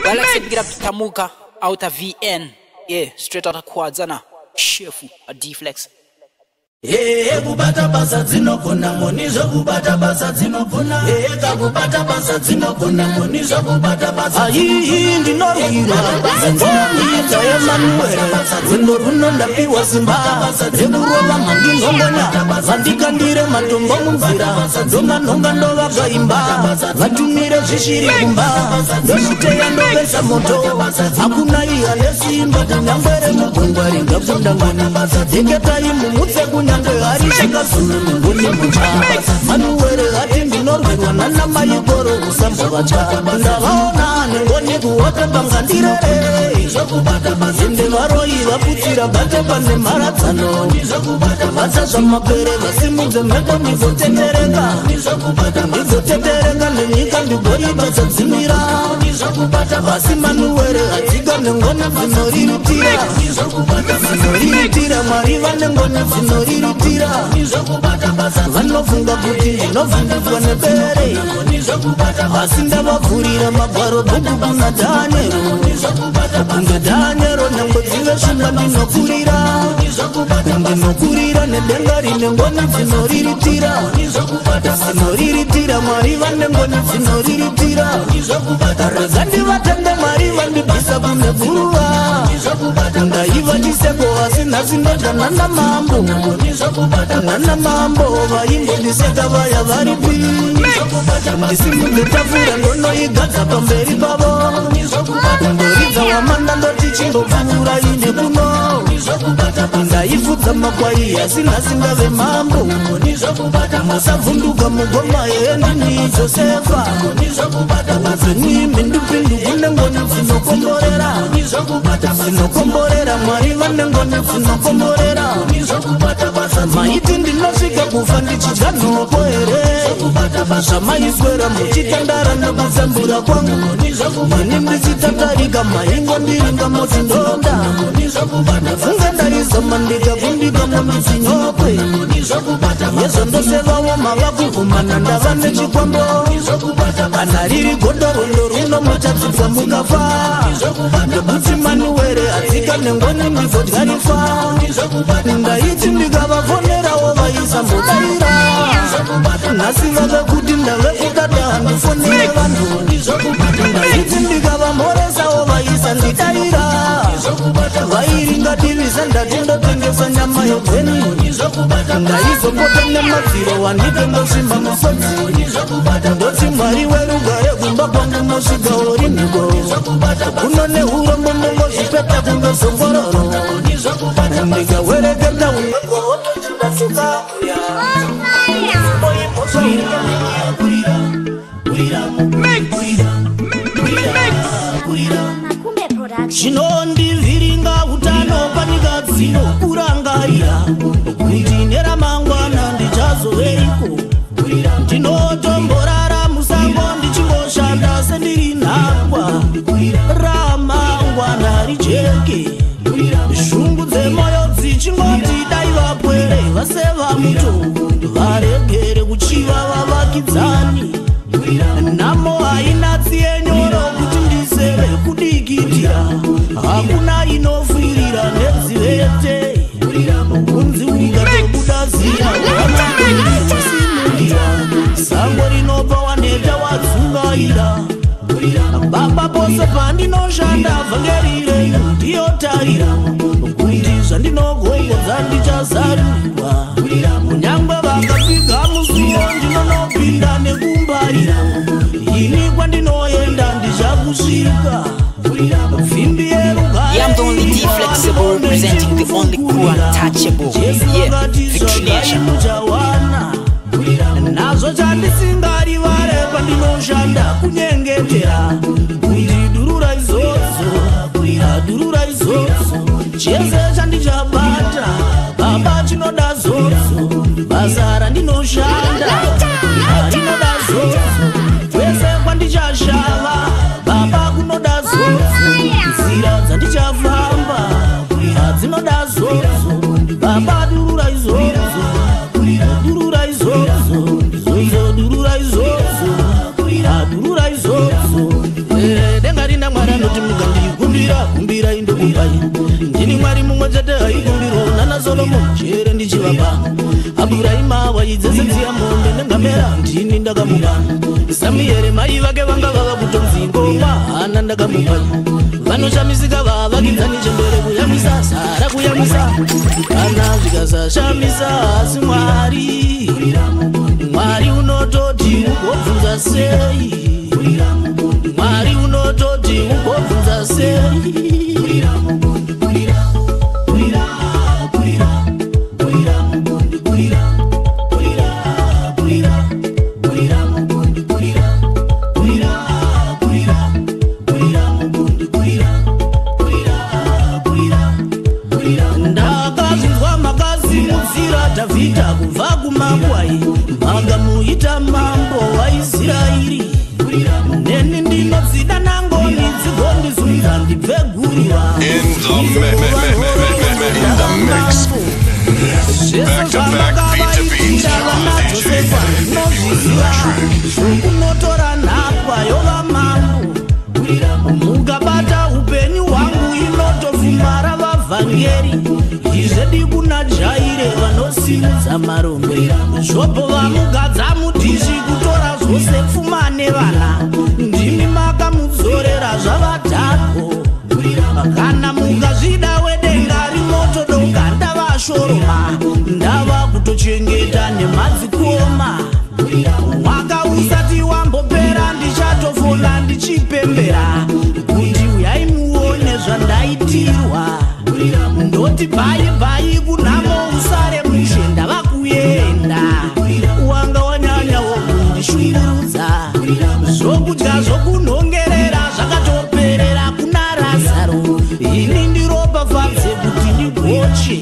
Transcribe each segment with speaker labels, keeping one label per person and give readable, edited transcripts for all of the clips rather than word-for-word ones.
Speaker 1: Well, let's get up to Tamuka out of VN. Yeah, straight out of Quadzana. Cheerful, a D-Flex.
Speaker 2: Kubata basa zino kuna monizo kubata basa zino kuna kubata basa zino kuna monizo kubata basa ayi ndi norwira ngonita ya manuela zino runo ndapiwa simba zeburoba mangi ngongona vandikandire matombo munzira ndonga nonga ndova gaimba vatumire zvishiri kumba ndoshiteya ndovesa moto hakuna iya lesimba kunyangwere mugungwa ringapfunda ngona dzeketai mumutse kunyangwe hari shakazulu ngoni mucha manuwere hati ndinorwerwa nana mayigoro usambova cha ndavaona nengoni kuwota bangandirere zende varoi vaputsira bate pane mharadzano vatsa zvamapere vasimudze mhepo ndizotetereka nenyika ndigoita dzadzimira vasi manuwere hadzika nengoni dzinoriritira mwari vane ngoni dzinoriritira vanofunga kuti ndinovhundudzwa nebere asi ndavavhurira magwaro bhuku kuna dhanyero kunge dhanyero nyange dzive shumba ndinokurira nedenga rine ngoni dzinoriritira mwari vane ngoni dzinoriritira rega ndivatende mwari vandibvisa kune guruva ndaiva chiseko asi nhasi ndoda nana mambo vaimbondiseka vaya varipi ndisimudze tafura ndonoigadza pamberi pavo ndoridza wamanda ndoti chimbopfuura ine kuno ndaifudza makwai asi nhasi ndave mambo musavhunduka mugoma yendini josefa uzenimbi ndupindu kune ngoni dzinokomborera mwari vane ngoni dzinokomborera maiti ndinosvika kufa ndichidya nhoko here zvamaiswera muchitandara nekuzambura kwangu ini ndichitatarika maingo ndiringa moti ndonda funge ndaizama ndikavundika mumidzinyope yezvo ndosevawo mava kuvhumana ndava nechikwambo kana riri godorondo runo muchadzibva mukafa ndokuti manuwere hadzika nengoni ndizodyarifa ndaiti ndikavavonerawo vaisambodaira nhasi vave kuti ndave kudada handifonere vanhu ndaiti ndikavamhoresawo vaisandidaira vairingadivisa ndati ndotengesa nyama yobheni ndaizopota nemadziro wandike ndosvimba musodzi ndoti mwari werugare kumba kwangu nosviga oriniko kuno neurombo ndongozvipeta kundozongororo ndikawereketa unogootochindasuka chinondivhiringa utano panyika dzino kurangarira kuti neramangwana ndichazoveiko ndinotomborara musango ndichingoshanda sendiri nhapwa ramangwana rijeke shungu dzemoyo dzichingoti dai vapwere vaseva muto varegere kuchiva vavakidzani nhamo haina tsiyenyoro kuti ndiseve kudikitira hakuna inofirira nedzivete kunzi ukatobuda ziya simudira sango rinopa waneta wadzungaira baba pose pandinoshanda vhangerire ndiyotarira kuti zvandinogogodza ndichazarirwa kunyangwe vakapiga musuwo ndinonopinda nekumbarira ini kwandinoenda ndichakusvika vhimbi
Speaker 1: Yeah, I'm the only D-Flexible representing the only crew untouchable. Yeah, Victory Nation.
Speaker 2: nazvo chandisingarivare pandinoshanda kunyengetera kundidurura izvozvo chese chandichabata baba chinoda zvodzo basa randinoshanda rinoda zvodzo kwese kwandichashava baba kunoda zvodzo nzira dzandichafamba hadzinoda zvodzo baba durura izvozvo chere ndichivapa Aburaima waidzezedzia monde nengamera ndini ndakamupa Samueri mai vake vanga vava kutonzingo mahana ndakamupa Vanoshamisika vavakidzani chembere kuyamisa sara kuyamisa Kana zvikasashamisa asi Mwari unototi ugobvunza sei Mwari unototi ugobvunza sei Ndakazinzwa makazimudzira Dhavhidha kubva kumakwai Magamuita mambo waIsraeri Neni ndinodzida nangoni dzigondizunza ndibve guruva
Speaker 3: In the mix. Back to back, beat to beat. DJ
Speaker 2: Unotora nhapwa yova mambo Mukabata upenyu hwangu inotofumara vavhangeri Izvedi kuna jaire vanosimudza marombe Zvopo vamugadza mudhishi kutora zvose pfuma nevana Ndimi makamudzorera zvavadhako Kana mukazvida wedenga rimotodoka ndavashoroma Ndava kutochengeta nemadzikoma Mwaka usati wambopera ndichatofona ndichipembera Kuti uyai muone zvandaitirwa Ndoti bhayi bhayi kunamo usare mushe ndava kuenda Wanga wanyanyawo kundishungurudza Zvokudya zvokunhongerera zvakatoperera kuna Razaro Ini ndiropafadze kuti ndigoche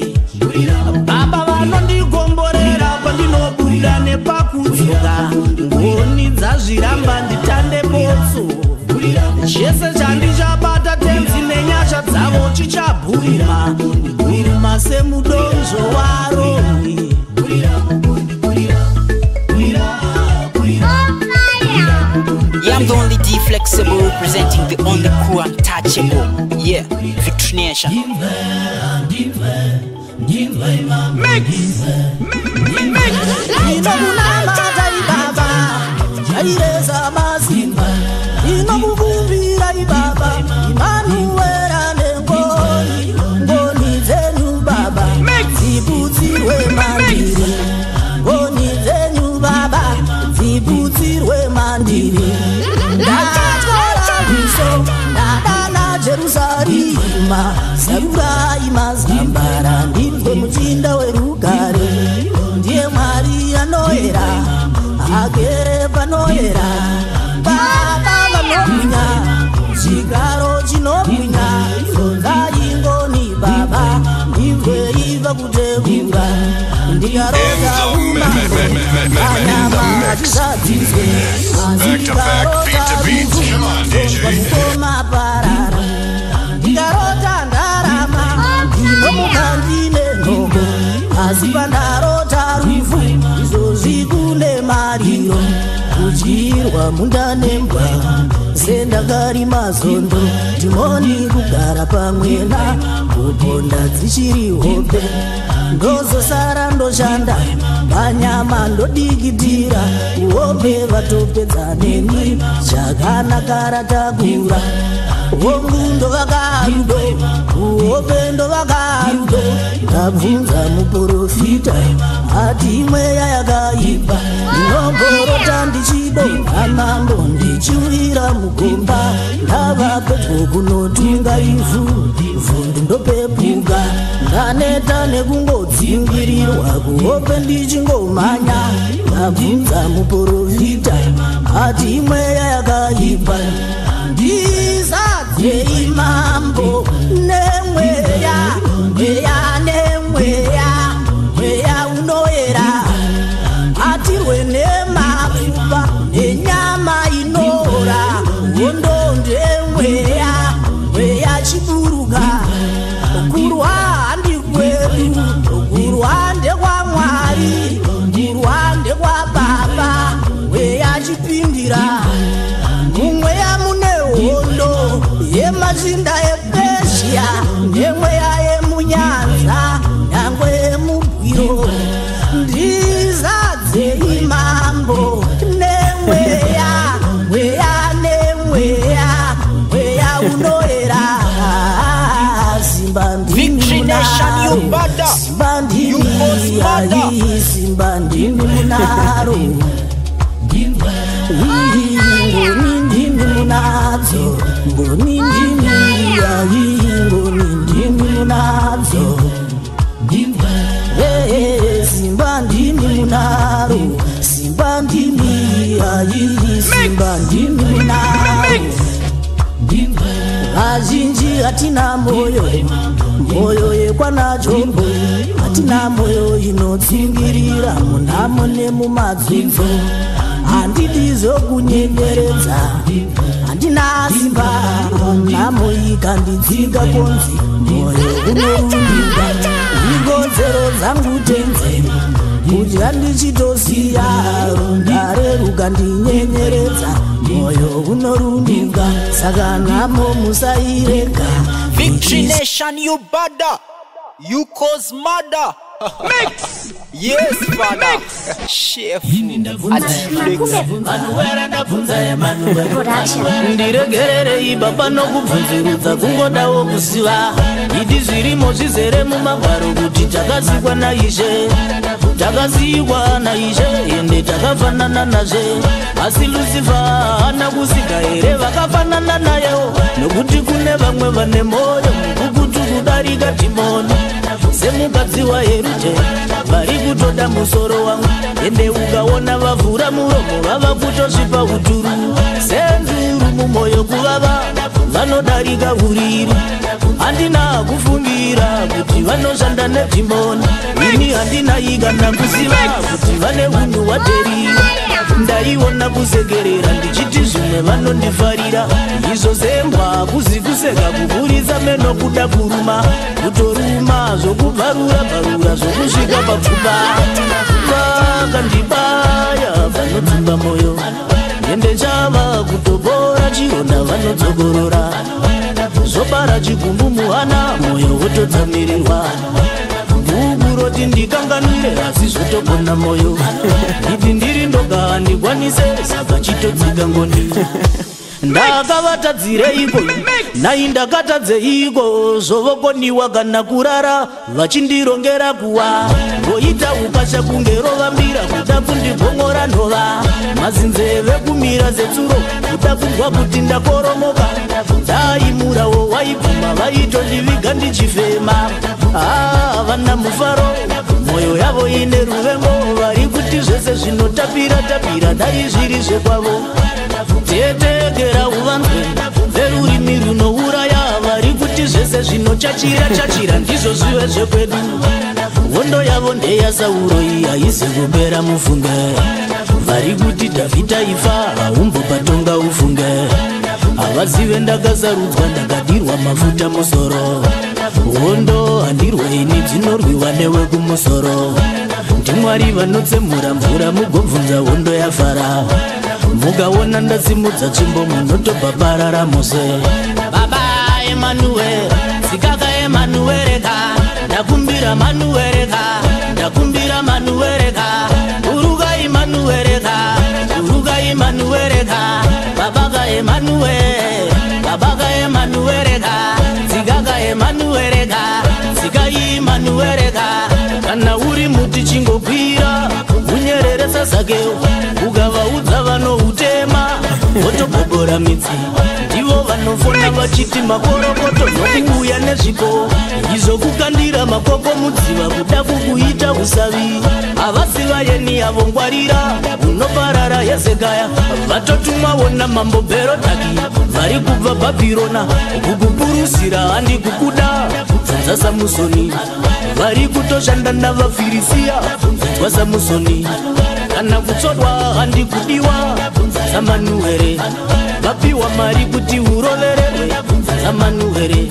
Speaker 2: Baba vanondigomborera pandinobuda nepakudzoka Ngoni dzazviramba nditande botso Chese chandichabata tenzi nenyasha dzavo chichabhuruma Bhuruma semudonzvo waRoni
Speaker 1: Yeah, I'm the only D flexible representing the only crew untouchable. Yeah, Victory Nation.
Speaker 2: Inokunamata ibaba Jaireza mazimba Inokukumbira ibaba Imanuera nengoni Ngoni dzenyu baba Dzipudzirwe mandiri Ngoni dzenyu baba Dzipudzirwe mandiri Ndachora viso Ndadana Jerusalima Sarurai mazambara Ndibwe muchinda werugare Ndiye Mwari anoera Agere panoera Baba vanobwinya Chigaro chinobwinya Zonzai ngoni baba Ndibwe iva kutegura Ndikarota umambo Anyama achizadzizwe Ndikarota Koma parara Ndikarota ndarama Ndinomuka ndine nhogo Asi pandarota rufu Izvozvi kune mariro Kudyirwa munda nembwa Sendakarima zondo Ndimoni kugara pamwena Kuponda dzichiri hope Ndozosara ndoshanda Panyama ndodikitira Kuhope vatopedza neni Chakanaka ratakura Wongundo vakarudo Kuhope ndo vakarudo Ndabvunza muprofita Ati mweya yakaipa Ndinongorota ndichido Amambo ndichiwira mugomba Ndava pedyo kunotunga ivhu Vundu ndopepuka Ndaneta nekungodzingirirwa Kuhope ndichingomanya Ndabvunza muprofita Ati mweya yakaipa Ndizadze imambo Nemweya Mweya nemweya Mweya unoera Atirwe nemapfupa Nenyama inora Wondo ndemweya Mweya chiburuka Kurwa handi kwedu Kurwa ndekwa Mwari Kurwa ndekwa Baba Mweya chipindira Mumweya mune hondo Yemazinda ePersia Nemweya yemunyanza Nyangwe Simba ndimi ayi Simba ndimi munaro Ngoni ndimi munazo Ngoni ndimi ayi Ngoni ndimi munazo Simba ndimi munaro Simba ndimi ayi Simba ndimi munaro Azhinji hatina moyo Moyo yekwana jombo Hatina moyo inotsingirira Munamo nemumadzimbo Handidi zokunyenyeredza Handina simba Namo ikandidzinga konzi Moyo unorundika Igodzero dzangu tenze Kuti handichitosiya Rundare rukandinyenyeredza Moyo unorundika Saka namo musaireka
Speaker 1: Victory Nation, you bada. You cause murder. Mix. Yes, father. Chef.
Speaker 2: Ndiregerere ibaba no kubvunzirudza kungodawo kuziva Idi zvirimo zvizere mumagwaro kuti takazikwa naIshe Takazikwa naIshe ende takafanana nazve Asi Lucifer haana kusika here vakafanana nayewo Nokuti kune vamwe vane moyo mukukutu kudarika dhimoni Semukadzi waHerute vari kutoda musoro wangu Ende ukaona vavhura muromo vava kutosvipa uturu Senzuru mumoyo kuvava vanodarika uriri Handina kufungira kuti vanoshanda nedhimoni Ini handina igana kuziva kuti vane unhu hwaterira Ndaiona kusekerera ndichiti zvimwe vanondifarira Izvo zembwa kuzikuseka kuburitsa meno kuda kuruma Kutoruma zvokubvarura zvokusvika papfupa Vakandibaya vanodzimba moyo Ende chava kutobora chironda vanodzogorora Zobara chigumbu muhana moyo wotodzamirirwa Bhuku roti ndikanganwire asi zvotogona moyo Idi ndiri ndoga handikwanise saka chitodzika ngoni Ndakavatadzireiko nai ndakatadzeiko Zvovokoniwa kana kurara vachindirongera kuwa Ngoita ukasha kunge rovambira kuda kundibhongora nhova Mazinzeve kumira zetsuro kuda kunzwa kuti ndakoromoka Ndaimurawo waibvuma vaitondiviga ndichifema Vana mufaro moyo yavo ine ruvengo Vari kuti zvese zvinotapira dai zviri zvekwavo Tetekera uvanzwe verurimi runouraya Vari kuti zvese zvinochachira ndizvo zvive zvekwedu Hondo yavo ndeyaSauro iyi haizi kupera mufunge Vari kuti Dhavhidha ifa haumbopatonga ufunge Havazive ndakasarudzwa ndakadirwa mafuta musoro Hondo handirwe ini dzinorwiwa newe kumusoro Ndimwari vanotsemura mvura mugobvunza hondo yafara Mukaona ndasimudza tsvimbo munotobhaparara mose Baba Emanuel, Sikaka Emanueleka Ndakumbira Manueleka, ndakumbira Manueleka Uruga Emanueleka, uruga Emanueleka Babaka Emanuel, babaka Emanueleka Sikaka Emanueleka, Sika Emanueleka Kana uri muti chingokwira unyereresa zakeo ukavaudza vanoutema votogogora midzi ndivo vanofona vachiti makorokoto nokuuya nezvipo izvo kukandira makoko mudziva kuda kukuita usavi havasiva yeni yavo ngwarira unoparara Hezekaya vatotumwawo namambo Bherodhaki vari kubva Bhabhirona kukupurusira handi kukuda bvunza Samusoni vari kutoshanda navaFirisiya bvunzwa Samusoni kana kutsodwa handi kudiwa Zamanuere vapiwa mari kuti urovererwe Zamanuere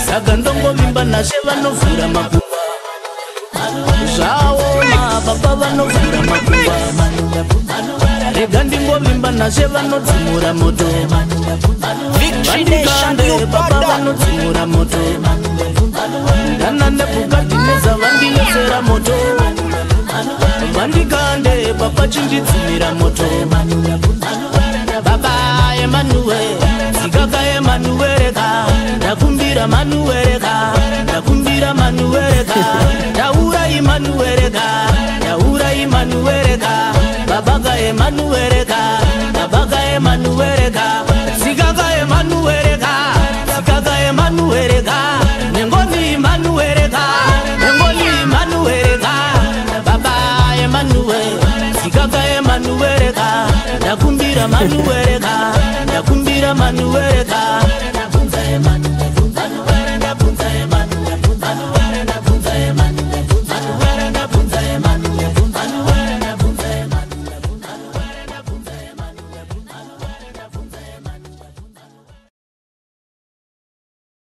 Speaker 2: saka ndongovimba nashe vanovhura makuva zvavo mababa vanovhura makuva rega ndingovimba nashe vanodzimura moto vandikande baba vanodzimura moto ndana Nebhukadhineza vandinetsera moto vandikande baba chindidzimira moto Baba Emanuel, Sikaka Emanueleka Ndakumbira ndakumbira manuwereka ndakumbira manuwereka ndaura imanuwereka ndaura imanuwereka babaga emanuwereka babaga emanuwereka sikaka emanuwereka sikaka emanuwereka nengoni imanuwereka nengoni imanuwereka baba emanuwereka sikaka emanuwereka ndakumbira manuwereka ndakumbira manuwereka ndakunza emanuwereka